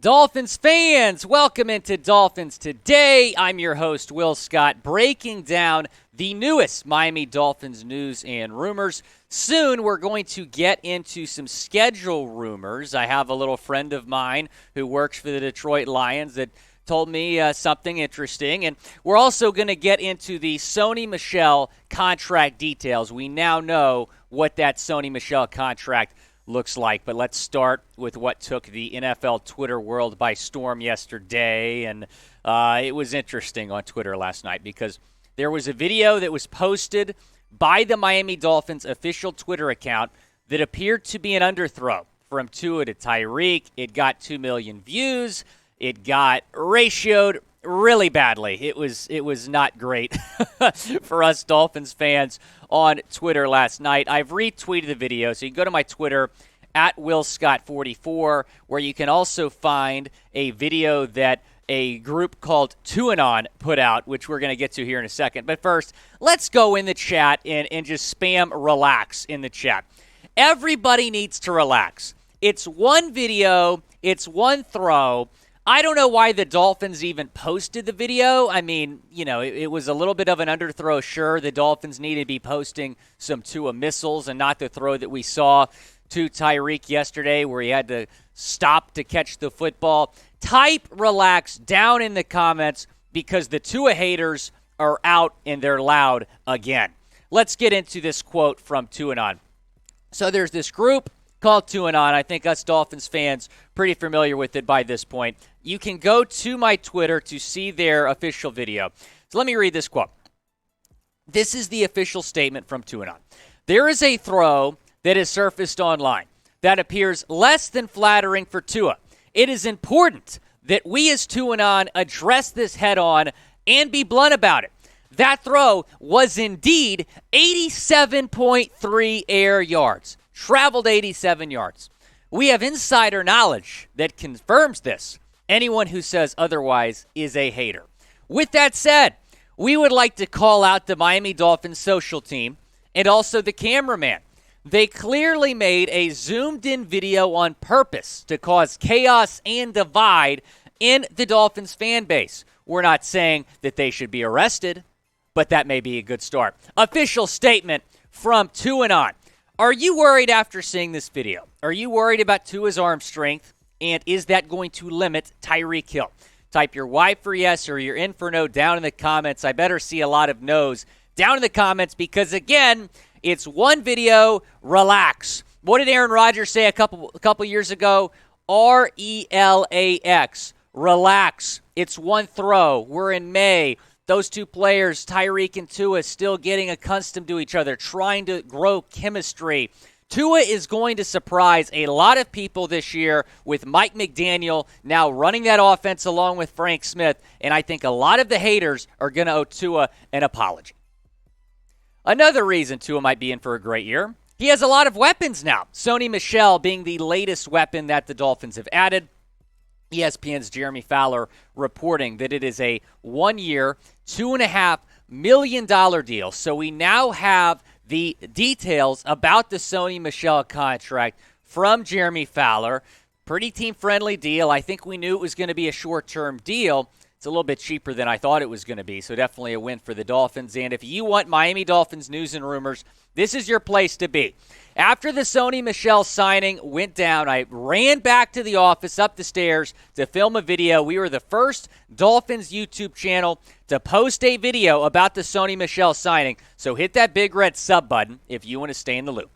Dolphins fans, welcome into Dolphins Today. I'm your host, Will Scott, breaking down the newest Miami Dolphins news and rumors. Soon, we're going to get into some schedule rumors. I have a little friend of mine who works for the Detroit Lions that told me something interesting. And we're also going to get into the Sony Michel contract details. We now know what that Sony Michel contract looks like. But let's start with what took the NFL Twitter world by storm yesterday. And it was interesting on Twitter last night because there was a video that was posted by the Miami Dolphins official Twitter account that appeared to be an underthrow from Tua to Tyreek. It got 2 million views. It got ratioed really badly. It was not great for us Dolphins fans on Twitter last night. I've retweeted the video, so you can go to my Twitter at WillScott44, where you can also find a video that a group called TuaNon put out, which we're going to get to here in a second. But first, let's go in the chat and just spam relax in the chat. Everybody needs to relax. It's one video. It's one throw. I don't know why the Dolphins even posted the video. I mean, you know, it was a little bit of an underthrow. Sure, the Dolphins need to be posting some Tua missiles and not the throw that we saw to Tyreek yesterday where he had to stop to catch the football. Type relax down in the comments because the Tua haters are out and they're loud again. Let's get into this quote from TuaNon. So there's this group called TuaNon. I think us Dolphins fans pretty familiar with it by this point. You can go to my Twitter to see their official video. So let me read this quote. This is the official statement from TuaNon. There is a throw that has surfaced online that appears less than flattering for Tua. It is important that we as TuaNon address this head on and be blunt about it. That throw was indeed 87.3 air yards. Traveled 87 yards. We have insider knowledge that confirms this. Anyone who says otherwise is a hater. With that said, we would like to call out the Miami Dolphins social team and also the cameraman. They clearly made a zoomed-in video on purpose to cause chaos and divide in the Dolphins fan base. We're not saying that they should be arrested, but that may be a good start. Official statement from TuaNon. Are you worried after seeing this video? Are you worried about Tua's arm strength? And is that going to limit Tyreek Hill? Type your Y for yes or your in for no down in the comments. I better see a lot of no's down in the comments because, again, it's one video. Relax. What did Aaron Rodgers say a couple years ago? RELAX. Relax. It's one throw. We're in May. Those two players, Tyreek and Tua, still getting accustomed to each other, trying to grow chemistry. Tua is going to surprise a lot of people this year with Mike McDaniel now running that offense along with Frank Smith, and I think a lot of the haters are going to owe Tua an apology. Another reason Tua might be in for a great year, he has a lot of weapons now. Sony Michel being the latest weapon that the Dolphins have added. ESPN's Jeremy Fowler reporting that it is a 1-year, $2.5 million deal. So we now have the details about the Sony Michel contract from Jeremy Fowler. Pretty team-friendly deal. I think we knew it was going to be a short-term deal. It's a little bit cheaper than I thought it was going to be, so definitely a win for the Dolphins. And if you want Miami Dolphins news and rumors, this is your place to be. After the Sony Michel signing went down, I ran back to the office up the stairs to film a video. We were the first Dolphins YouTube channel to post a video about the Sony Michel signing, so hit that big red sub button if you want to stay in the loop.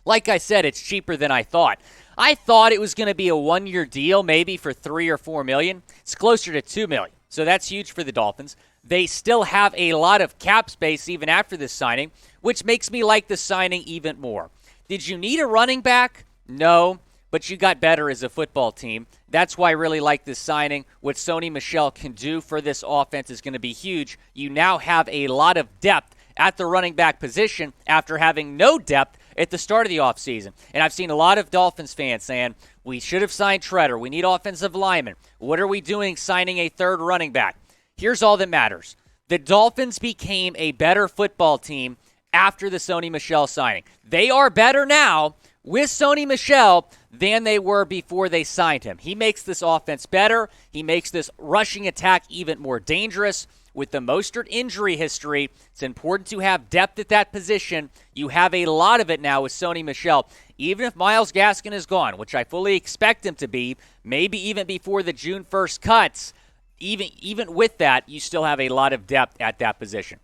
Like I said, it's cheaper than I thought. I thought it was going to be a 1-year deal, maybe for $3 or $4 million. It's closer to $2 million, so that's huge for the Dolphins. They still have a lot of cap space even after this signing, which makes me like the signing even more. Did you need a running back? No, but you got better as a football team. That's why I really like this signing. What Sony Michel can do for this offense is going to be huge. You now have a lot of depth at the running back position after having no depth at the start of the offseason. And I've seen a lot of Dolphins fans saying, we should have signed Treader. We need offensive linemen. What are we doing signing a third running back? Here's all that matters. The Dolphins became a better football team after the Sony Michel signing. They are better now with Sony Michel than they were before they signed him. He makes this offense better. He makes this rushing attack even more dangerous. With the Mostert injury history, it's important to have depth at that position. You have a lot of it now with Sony Michel. Even if Myles Gaskin is gone, which I fully expect him to be, maybe even before the June 1st cuts, even with that, you still have a lot of depth at that position.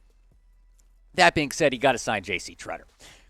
That being said, you got to sign J.C. Tretter.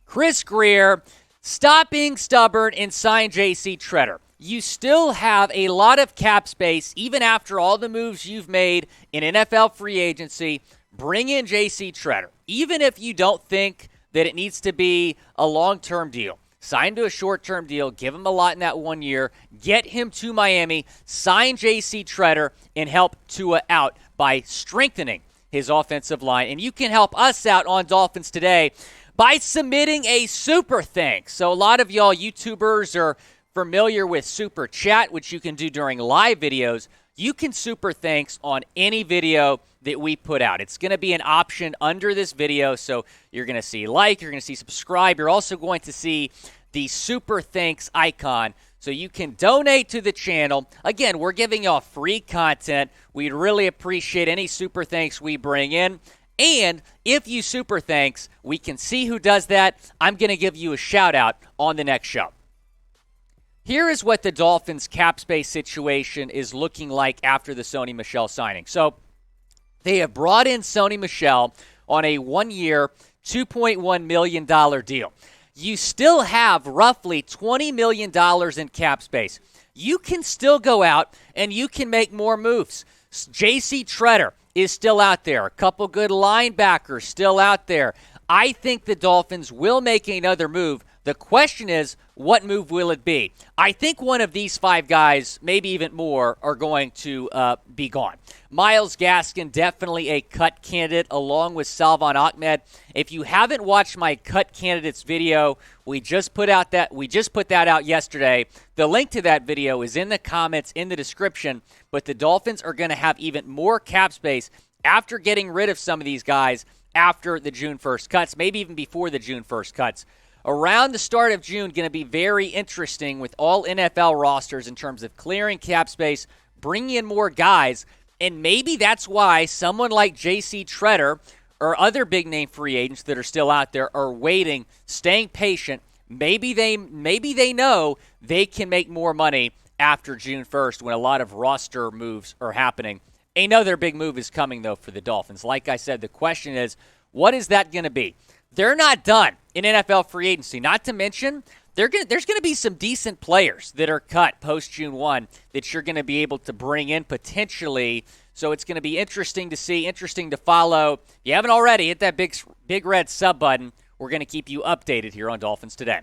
Chris Grier, stop being stubborn and sign J.C. Tretter. You still have a lot of cap space, even after all the moves you've made in NFL free agency. Bring in J.C. Tretter. Even if you don't think that it needs to be a long-term deal, sign to a short-term deal, give him a lot in that 1 year, get him to Miami, sign J.C. Tretter, and help Tua out by strengthening his offensive line. And you can help us out on Dolphins Today by submitting a super thanks. So a lot of y'all YouTubers are familiar with Super Chat, which you can do during live videos. You can super thanks on any video that we put out. It's going to be an option under this video, so you're going to see like, you're going to see subscribe. You're also going to see the super thanks icon, so you can donate to the channel. Again, we're giving y'all free content. We'd really appreciate any super thanks we bring in. And if you super thanks, we can see who does that. I'm going to give you a shout out on the next show. Here is what the Dolphins' cap space situation is looking like after the Sony Michel signing. So they have brought in Sony Michel on a 1-year, $2.1 million deal. You still have roughly $20 million in cap space. You can still go out and you can make more moves. J.C. Tretter is still out there. A couple good linebackers still out there. I think the Dolphins will make another move. The question is, what move will it be? I think one of these 5 guys, maybe even more, are going to be gone. Myles Gaskin, definitely a cut candidate, along with Salvon Ahmed. If you haven't watched my cut candidates video, we just put that out yesterday. The link to that video is in the comments in the description. But the Dolphins are going to have even more cap space after getting rid of some of these guys after the June 1st cuts, maybe even before the June 1st cuts. Around the start of June, going to be very interesting with all NFL rosters in terms of clearing cap space, bringing in more guys, and maybe that's why someone like J.C. Tretter or other big-name free agents that are still out there are waiting, staying patient. Maybe they know they can make more money after June 1st when a lot of roster moves are happening. Another big move is coming, though, for the Dolphins. Like I said, the question is, what is that going to be? They're not done in NFL free agency. Not to mention, there's going to be some decent players that are cut post-June 1 that you're going to be able to bring in potentially. So it's going to be interesting to see, interesting to follow. If you haven't already, hit that big red sub button. We're going to keep you updated here on Dolphins Today.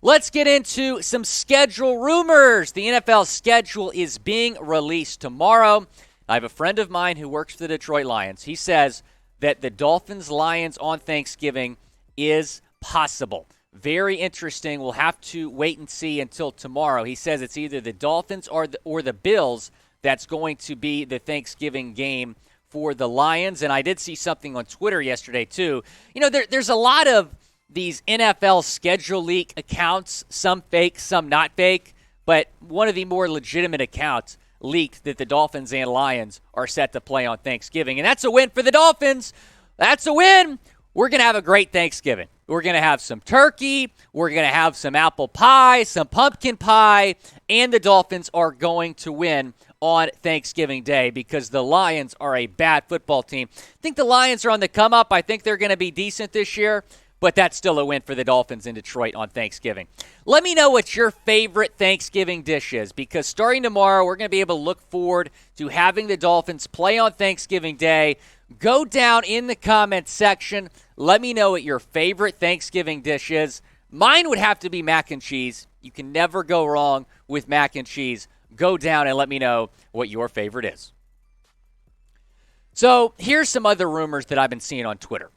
Let's get into some schedule rumors. The NFL schedule is being released tomorrow. I have a friend of mine who works for the Detroit Lions. He says that the Dolphins-Lions on Thanksgiving is possible. Very interesting. We'll have to wait and see until tomorrow. He says it's either the Dolphins or the Bills that's going to be the Thanksgiving game for the Lions. And I did see something on Twitter yesterday, too. You know, there's a lot of these NFL schedule leak accounts, some fake, some not fake, but one of the more legitimate accounts leaked that the Dolphins and Lions are set to play on Thanksgiving. And that's a win for the Dolphins. That's a win. We're going to have a great Thanksgiving. We're going to have some turkey. We're going to have some apple pie, some pumpkin pie, and the Dolphins are going to win on Thanksgiving Day because the Lions are a bad football team. I think the Lions are on the come up. I think they're going to be decent this year, but that's still a win for the Dolphins in Detroit on Thanksgiving. Let me know what your favorite Thanksgiving dish is because starting tomorrow, we're going to be able to look forward to having the Dolphins play on Thanksgiving Day. Go down in the comments section. Let me know what your favorite Thanksgiving dish is. Mine would have to be mac and cheese. You can never go wrong with mac and cheese. Go down and let me know what your favorite is. So here's some other rumors that I've been seeing on Twitter.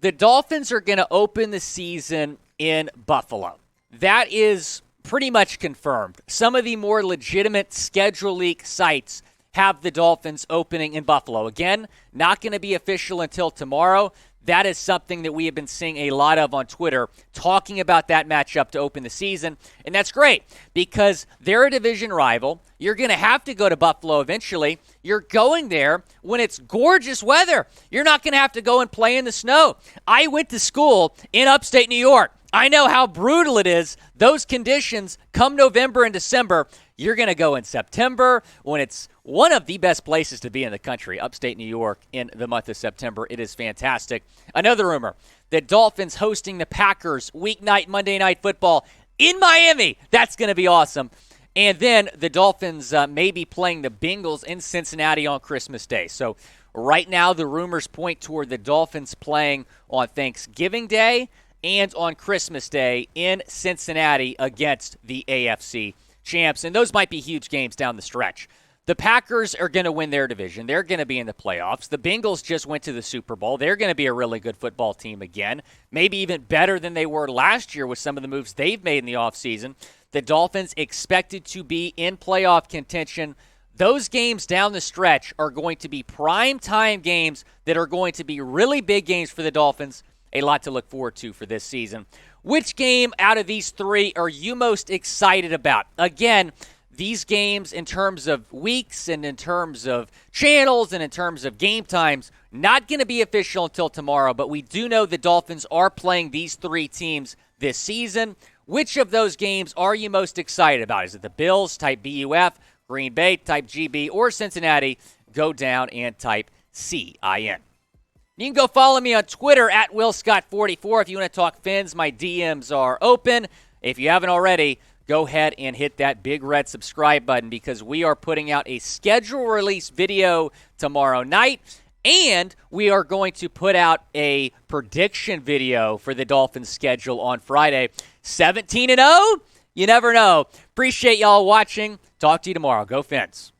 The Dolphins are going to open the season in Buffalo. That is pretty much confirmed. Some of the more legitimate schedule leak sites have the Dolphins opening in Buffalo. Again, not going to be official until tomorrow. that is something that we have been seeing a lot of on Twitter, talking about that matchup to open the season. And that's great because they're a division rival. You're going to have to go to Buffalo eventually. You're going there when it's gorgeous weather. You're not going to have to go and play in the snow. I went to school in upstate New York. I know how brutal it is. Those conditions come November and December. You're going to go in September when it's one of the best places to be in the country, upstate New York, in the month of September. It is fantastic. Another rumor, the Dolphins hosting the Packers weeknight Monday Night Football in Miami. That's going to be awesome. And then the Dolphins may be playing the Bengals in Cincinnati on Christmas Day. So right now the rumors point toward the Dolphins playing on Thanksgiving Day and on Christmas Day in Cincinnati against the AFC champs. And those might be huge games down the stretch. The Packers are going to win their division. They're going to be in the playoffs. The Bengals just went to the Super Bowl. They're going to be a really good football team again, maybe even better than they were last year with some of the moves they've made in the offseason. The Dolphins expected to be in playoff contention. Those games down the stretch are going to be prime-time games that are going to be really big games for the Dolphins. A lot to look forward to for this season. Which game out of these three are you most excited about? Again, these games in terms of weeks and in terms of channels and in terms of game times, not going to be official until tomorrow, but we do know the Dolphins are playing these three teams this season. Which of those games are you most excited about? Is it the Bills, type BUF, Green Bay, type GB, or Cincinnati? Go down and type CIN. You can go follow me on Twitter at WillScott44. If you want to talk Fins, my DMs are open. If you haven't already, go ahead and hit that big red subscribe button because we are putting out a schedule release video tomorrow night, and we are going to put out a prediction video for the Dolphins schedule on Friday. 17-0? You never know. Appreciate y'all watching. Talk to you tomorrow. Go Fins.